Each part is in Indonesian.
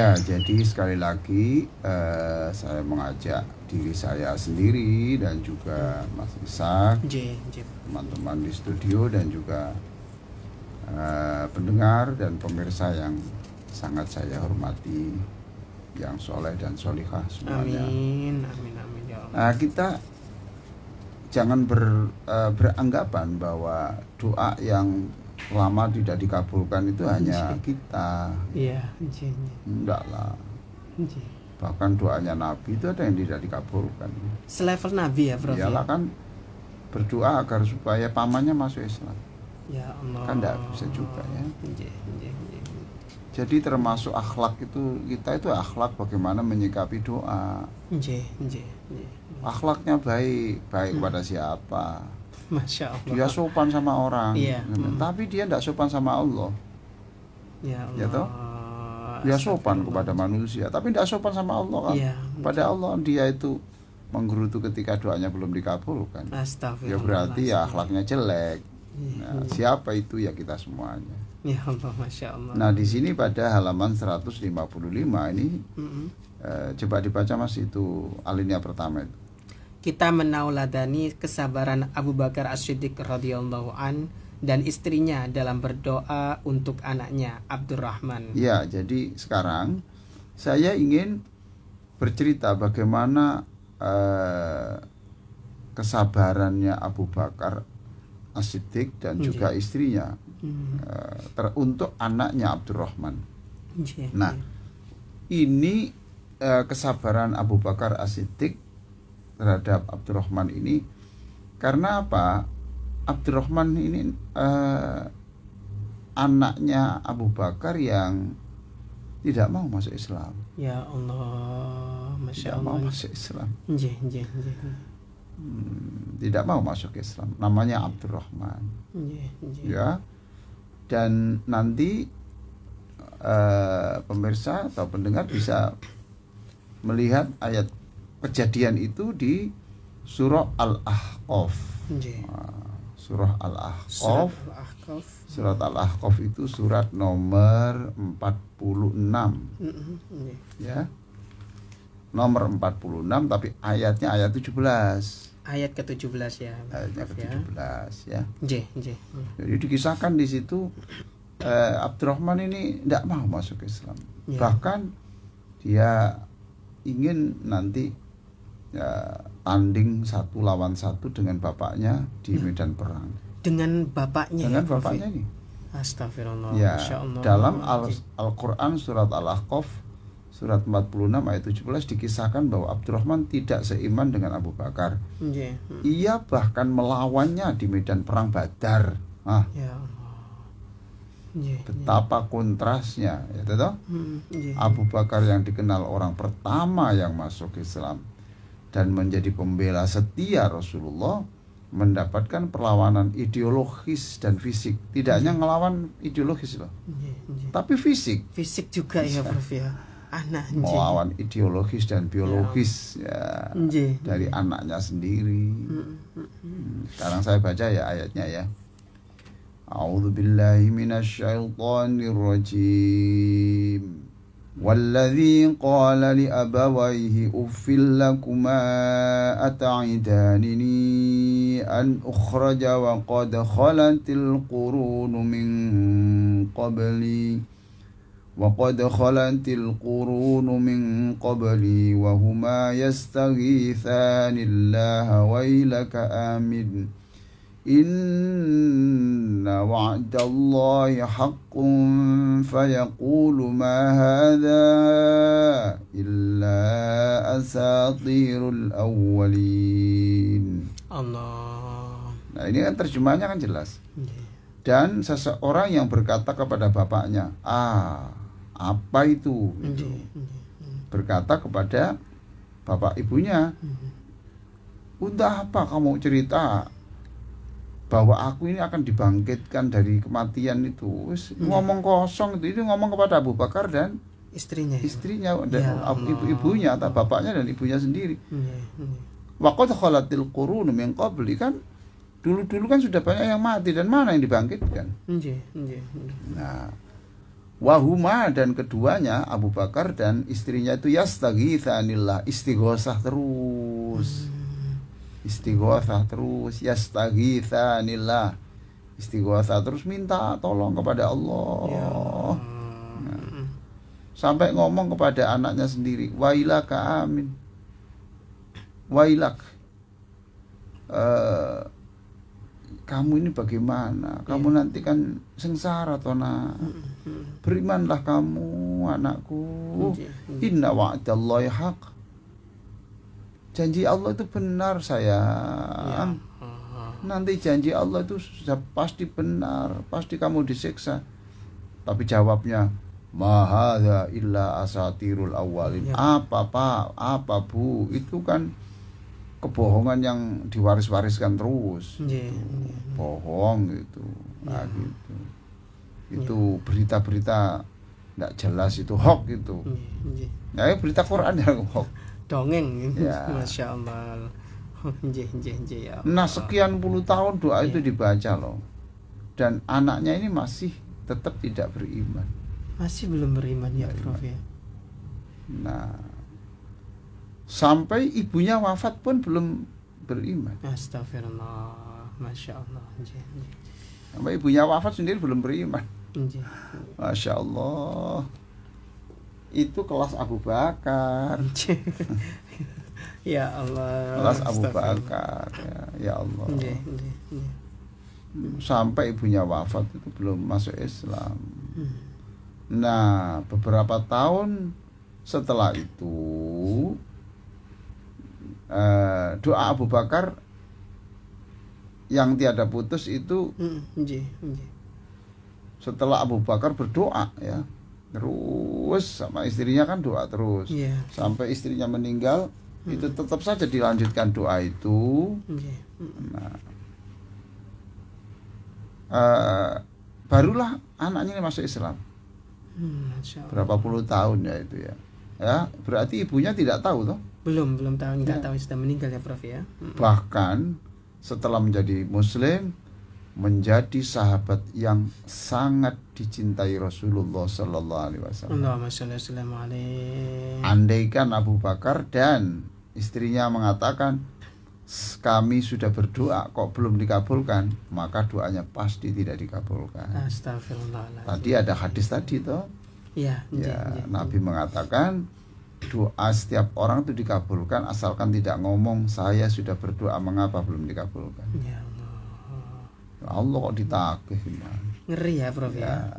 Ya, jadi sekali lagi saya mengajak diri saya sendiri dan juga Mas Ishak, teman-teman di studio dan juga pendengar dan pemirsa yang sangat saya hormati, yang soleh dan solihah semuanya. Amin, amin, amin ya Allah. Nah, kita jangan beranggapan bahwa doa yang lama tidak dikabulkan itu hanya kita. Iya, enggak lah. Bahkan doanya Nabi itu ada yang tidak dikabulkan. Selevel Nabi ya, Prof. Iyalah kan berdoa agar supaya pamannya masuk Islam. Ya Allah. Kan enggak bisa juga ya. Jadi termasuk akhlak kita itu akhlak bagaimana menyikapi doa. Akhlaknya baik kepada siapa? Masya Allah. Dia sopan sama orang, iya. Tapi dia tidak sopan sama Allah. Ya Allah. Ya toh? Dia sopan kepada manusia, tapi tidak sopan sama Allah kan? Iya, pada Allah dia itu menggerutu ketika doanya belum dikabulkan. Astagfirullah. Ya berarti ya akhlaknya jelek. Nah, siapa itu ya kita semuanya. Ya Allah, Masya Allah. Nah di sini pada halaman 155 ini coba dibaca Mas itu alinea pertama itu. Kita menauladani kesabaran Abu Bakar As-Siddiq radhiyallahu an dan istrinya dalam berdoa untuk anaknya Abdurrahman. Ya, jadi sekarang saya ingin bercerita bagaimana kesabarannya Abu Bakar As-Siddiq dan juga istrinya untuk anaknya Abdurrahman. Nah, ini kesabaran Abu Bakar As-Siddiq terhadap Abdurrahman ini karena apa? Abdurrahman ini anaknya Abu Bakar yang tidak mau masuk Islam. Ya Allah, Masya tidak Allah. mau masuk Islam. Tidak mau masuk Islam. Namanya Abdurrahman. Ya. Dan nanti pemirsa atau pendengar bisa melihat ayat kejadian itu di surah Al-Ahqaf. Surah Al-Ahqaf. Surat Al-Ahqaf itu surat nomor 46. Ya. Nomor 46 tapi ayatnya ayat 17. Ayat ke-17 ya. Ayatnya ke-17 ya. Jadi dikisahkan di situ Abdurrahman ini tidak mau masuk Islam. Ya. Bahkan dia ingin nanti tanding 1 lawan 1 dengan bapaknya di medan perang. Dengan bapaknya. Dengan bapaknya nih. Astagfirullah. Ya, Masya Allah. dalam Al-Quran surat Al-Ahqaf surat 46 ayat 17 dikisahkan bahwa Abdurrahman tidak seiman dengan Abu Bakar. Ia bahkan melawannya di medan perang Badar. Ya Allah. Betapa kontrasnya, ya toh? Abu Bakar yang dikenal orang pertama yang masuk Islam dan menjadi pembela setia Rasulullah mendapatkan perlawanan ideologis dan fisik. Tidak hanya ngelawan ideologis loh, tapi fisik juga ya Prof ya. Melawan ideologis dan biologis ya, dari anaknya sendiri. Sekarang saya baca ya ayatnya ya. A'udzubillahi minasyaitonir rajim. والذي قال لأبويه أف لكما أتعدانني أن أخرج وقد خلت القرون من قبلي وهما يستغيثان الله ويلك آمن إن وعد الله حق فيقول ما هذا إلا أساطير الأولين. Allah. Nah ini kan terjemahannya kan jelas. Dan seseorang yang berkata kepada bapaknya, apa itu? Berkata kepada bapak ibunya, untuk apa kamu cerita bahwa aku ini akan dibangkitkan dari kematian itu? Ngomong kosong itu ngomong kepada Abu Bakar dan istrinya dan ibu-ibunya atau bapaknya dan ibunya sendiri. Waqad khalatil qurun min qabli, kan dulu kan sudah banyak yang mati dan mana yang dibangkitkan. Nah, Wahuma, dan keduanya Abu Bakar dan istrinya itu yastaghitsanillah, istighosah terus. Istighosah terus, yastaghitsanillah. Istighosah terus, minta tolong kepada Allah. Nah, sampai ngomong kepada anaknya sendiri, wailaka amin. Wailak. Kamu ini bagaimana? Kamu nanti kan sengsara toh nak. Berimanlah kamu anakku. Inna wa'dallahi haq. Janji Allah itu benar sayang. Nanti janji Allah itu sudah pasti benar. Pasti kamu disiksa. Tapi jawabnya, ma hadza illa asatirul awwalin. Apa Pak? Apa Bu? Itu kan kebohongan yang diwaris-wariskan terus. Bohong gitu. Nah, gitu. Itu berita-berita tidak jelas, itu hoax itu. Ya, berita Quran yang hoax. Dongeng. Ya. Masya Allah. Ya Allah. Nah, sekian puluh tahun doa itu dibaca loh. Dan anaknya ini masih tetap tidak beriman. Masih belum beriman ya Prof ya. Nah, sampai ibunya wafat pun belum beriman. Astagfirullah. Masya Allah. Sampai ibunya wafat sendiri belum beriman. Masya Allah. Itu kelas Abu Bakar. Ya Allah. Kelas Abu Bakar. Ya Allah. Sampai ibunya wafat itu belum masuk Islam. Nah, beberapa tahun setelah itu doa Abu Bakar yang tiada putus itu, setelah Abu Bakar berdoa ya terus sama istrinya kan doa terus sampai istrinya meninggal, itu tetap saja dilanjutkan doa itu. Nah, barulah anaknya ini masuk Islam. Berapa puluh tahun ya itu ya. Ya, berarti ibunya tidak tahu toh? Belum tahu, nggak tahu sudah meninggal ya Prof ya. Bahkan setelah menjadi Muslim, menjadi sahabat yang sangat dicintai Rasulullah Sallallahu Alaihi Wasallam. Allahumma sholli alaihi. Andaikan Abu Bakar dan istrinya mengatakan, kami sudah berdoa kok belum dikabulkan, maka doanya pasti tidak dikabulkan. Astagfirullahaladzim. Tadi ada hadis tadi toh. Ya, Nabi mengatakan doa setiap orang itu dikabulkan asalkan tidak ngomong saya sudah berdoa mengapa belum dikabulkan. Ya Allah kok ditagih gimana? Ngeri ya Prof ya.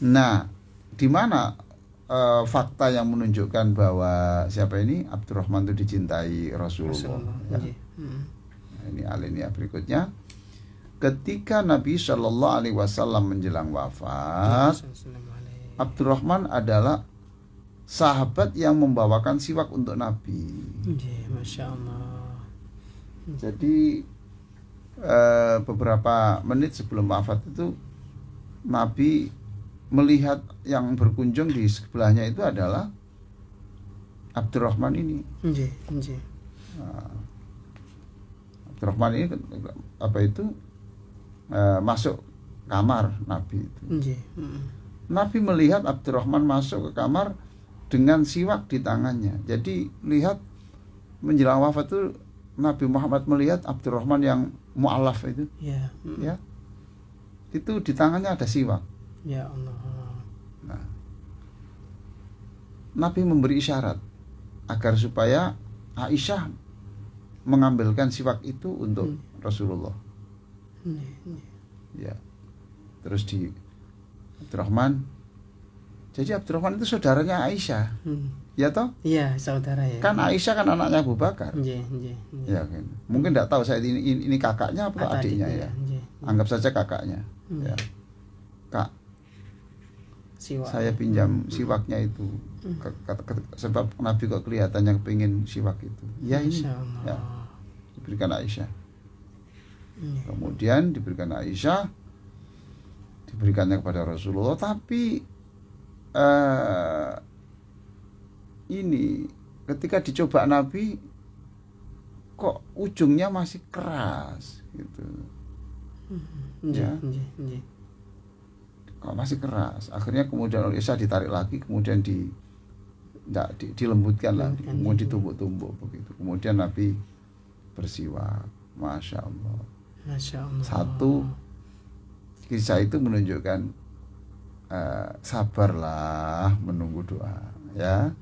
Nah, di mana fakta yang menunjukkan bahwa siapa ini Abdurrahman itu dicintai Rasulullah. Ya. Nah, ini alinea berikutnya. Ketika Nabi Shallallahu Alaihi Wasallam menjelang wafat, Abdurrahman adalah sahabat yang membawakan siwak untuk Nabi. Masya Allah. Jadi beberapa menit sebelum wafat itu Nabi melihat yang berkunjung di sebelahnya itu adalah Abdurrahman ini. Abdurrahman ini masuk kamar Nabi itu. Nabi melihat Abdurrahman masuk ke kamar dengan siwak di tangannya. Jadi lihat menjelang wafat itu Nabi Muhammad melihat Abdurrahman yang mu'alaf itu. Ya. Itu di tangannya ada siwak. Ya Allah. Nah, Nabi memberi isyarat agar supaya Aisyah mengambilkan siwak itu untuk Rasulullah. Ya. Terus di Abdurrahman. Jadi Abdurrahman itu saudaranya Aisyah. Ya toh? Iya, saudara ya. Kan Aisyah kan anaknya Abu Bakar. Ya kan. Mungkin tidak tahu saya ini kakaknya atau adiknya ya. Anggap saja kakaknya. Ya. Kak, saya pinjam siwaknya itu. Sebab Nabi kok kelihatannya kepingin siwak itu. Ya ini. Ya. Diberikan Aisyah. Kemudian diberikan Aisyah, diberikannya kepada Rasulullah, tapi ini ketika dicoba Nabi kok ujungnya masih keras gitu. Ya. kok masih keras. Akhirnya kemudian oleh Isa ditarik lagi, kemudian dilembutkan lah, kemudian ditumbuk-tumbuk begitu. Kemudian Nabi bersiwak. Masya Allah. Masya Allah. Satu, kisah itu menunjukkan sabarlah menunggu doa, ya.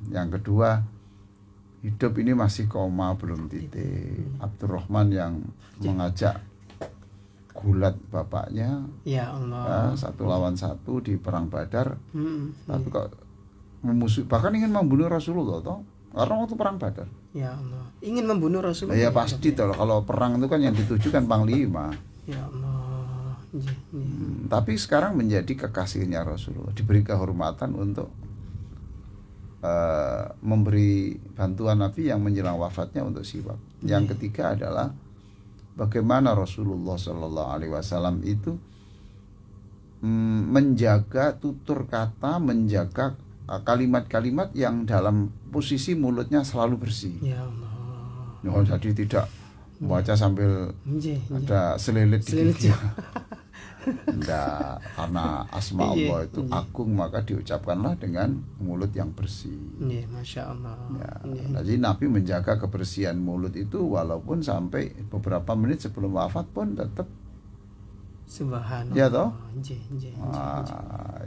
Yang kedua, hidup ini masih koma, belum titik. Abdurrahman yang mengajak gulat bapaknya, ya Allah, ya, 1 lawan 1 di perang Badar, tapi kok memusuhi, bahkan ingin membunuh Rasulullah toh, karena waktu perang Badar. Ya Allah, ingin membunuh Rasulullah. Ya pasti toh, kalau perang itu kan yang dituju kan panglima. Ya Allah. Tapi sekarang menjadi kekasihnya Rasulullah, diberi kehormatan untuk memberi bantuan Nabi yang menjelang wafatnya untuk siwak. Yang ketiga adalah bagaimana Rasulullah Shallallahu Alaihi Wasallam itu menjaga tutur kata, menjaga kalimat-kalimat yang dalam posisi mulutnya selalu bersih. Ya Allah. Oh, jadi tidak membaca sambil ada selilit di gigi. Enggak, karena asma Allah itu agung, maka diucapkanlah dengan mulut yang bersih. Masya Allah. Ya, jadi Nabi menjaga kebersihan mulut itu walaupun sampai beberapa menit sebelum wafat pun tetap. Subhanallah. Ya toh?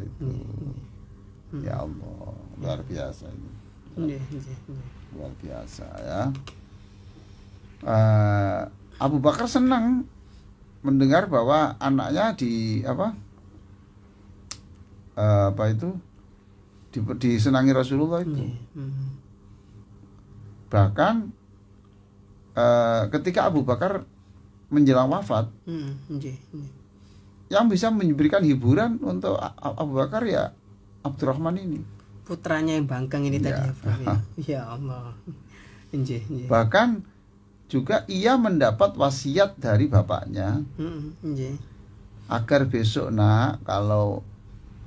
Itu. Ya Allah, luar biasa ini. Luar biasa ya. Abu Bakar senang mendengar bahwa anaknya disenangi Rasulullah itu. Bahkan ketika Abu Bakar menjelang wafat, yang bisa memberikan hiburan untuk Abu Bakar ya Abdurrahman ini, putranya yang bangkang ini tadi ya, Pak. Ya Allah. Bahkan juga ia mendapat wasiat dari bapaknya agar besok nak, kalau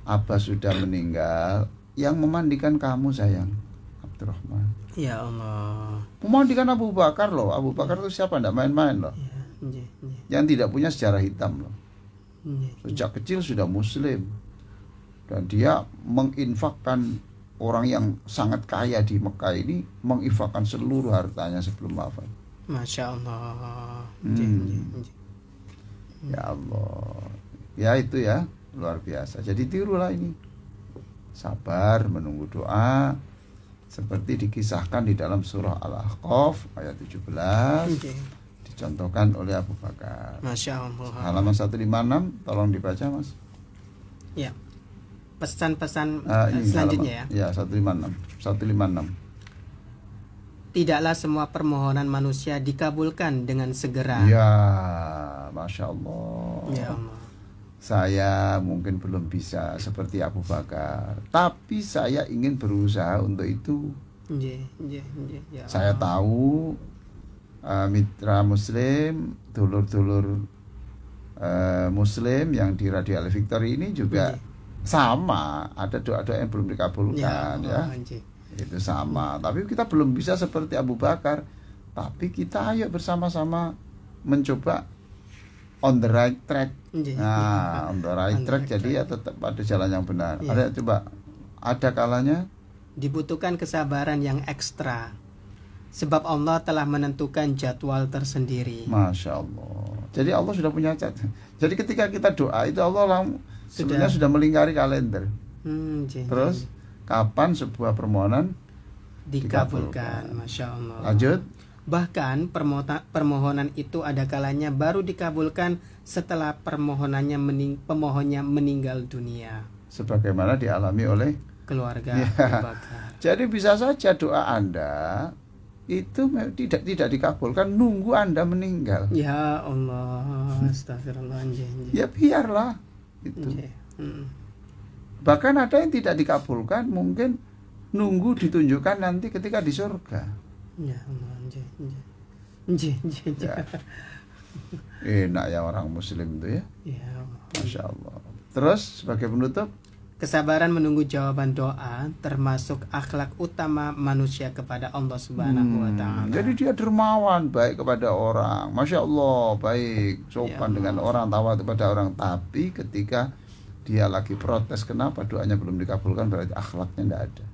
Abah sudah meninggal, yang memandikan kamu sayang Abdurrahman. Ya Allah. Memandikan Abu Bakar loh. Abu Bakar itu siapa? Tidak main-main loh. Yang tidak punya sejarah hitam loh. Sejak kecil sudah Muslim, dan dia menginfakkan, orang yang sangat kaya di Mekah ini menginfakkan seluruh hartanya sebelum wafat. Masya Allah. Ya Allah. Ya itu ya, luar biasa. Jadi tirulah ini, sabar menunggu doa, seperti dikisahkan di dalam surah Al-Ahqaf ayat 17, dicontohkan oleh Abu Bakar. Masya Allah. Halaman 156, tolong dibaca Mas. Ya, pesan-pesan halaman, selanjutnya ya 156. Tidaklah semua permohonan manusia dikabulkan dengan segera. Ya, Masya Allah. Ya Allah. Saya mungkin belum bisa seperti Abu Bakar, tapi saya ingin berusaha untuk itu. Ya. Saya tahu mitra Muslim, dulur-dulur Muslim yang di Radio Al Victory ini juga sama, ada doa-doa yang belum dikabulkan ya. Itu sama, tapi kita belum bisa seperti Abu Bakar. Tapi kita ayo bersama-sama mencoba on the right track. Nah, on the right track, jadi ya tetap pada jalan yang benar. Ada coba, ada kalanya dibutuhkan kesabaran yang ekstra, sebab Allah telah menentukan jadwal tersendiri. Masya Allah. Jadi Allah sudah punya jadwal. Jadi ketika kita doa itu Allah sebenarnya sudah melingkari kalender. Terus kapan sebuah permohonan dikabulkan. Masya Allah. Lanjut. Bahkan permohonan itu ada kalanya baru dikabulkan setelah pemohonnya meninggal dunia, sebagaimana dialami oleh keluarga Abu Bakar. Jadi bisa saja doa Anda itu tidak dikabulkan nunggu Anda meninggal. Ya Allah, astagfirullah. Ya biarlah itu. Bahkan ada yang tidak dikabulkan mungkin nunggu ditunjukkan nanti ketika di surga. Ya Allah. Ya. Enak ya orang Muslim itu ya. Ya Allah. Masya Allah. Terus sebagai penutup, Kesabaran menunggu jawaban doa termasuk akhlak utama manusia kepada Allah Subhanahu wa taala. Jadi dia dermawan, baik kepada orang. Masya Allah, baik, sopan dengan orang, tawadhu kepada orang. Tapi ketika dia lagi protes kenapa doanya belum dikabulkan, berarti akhlaknya tidak ada.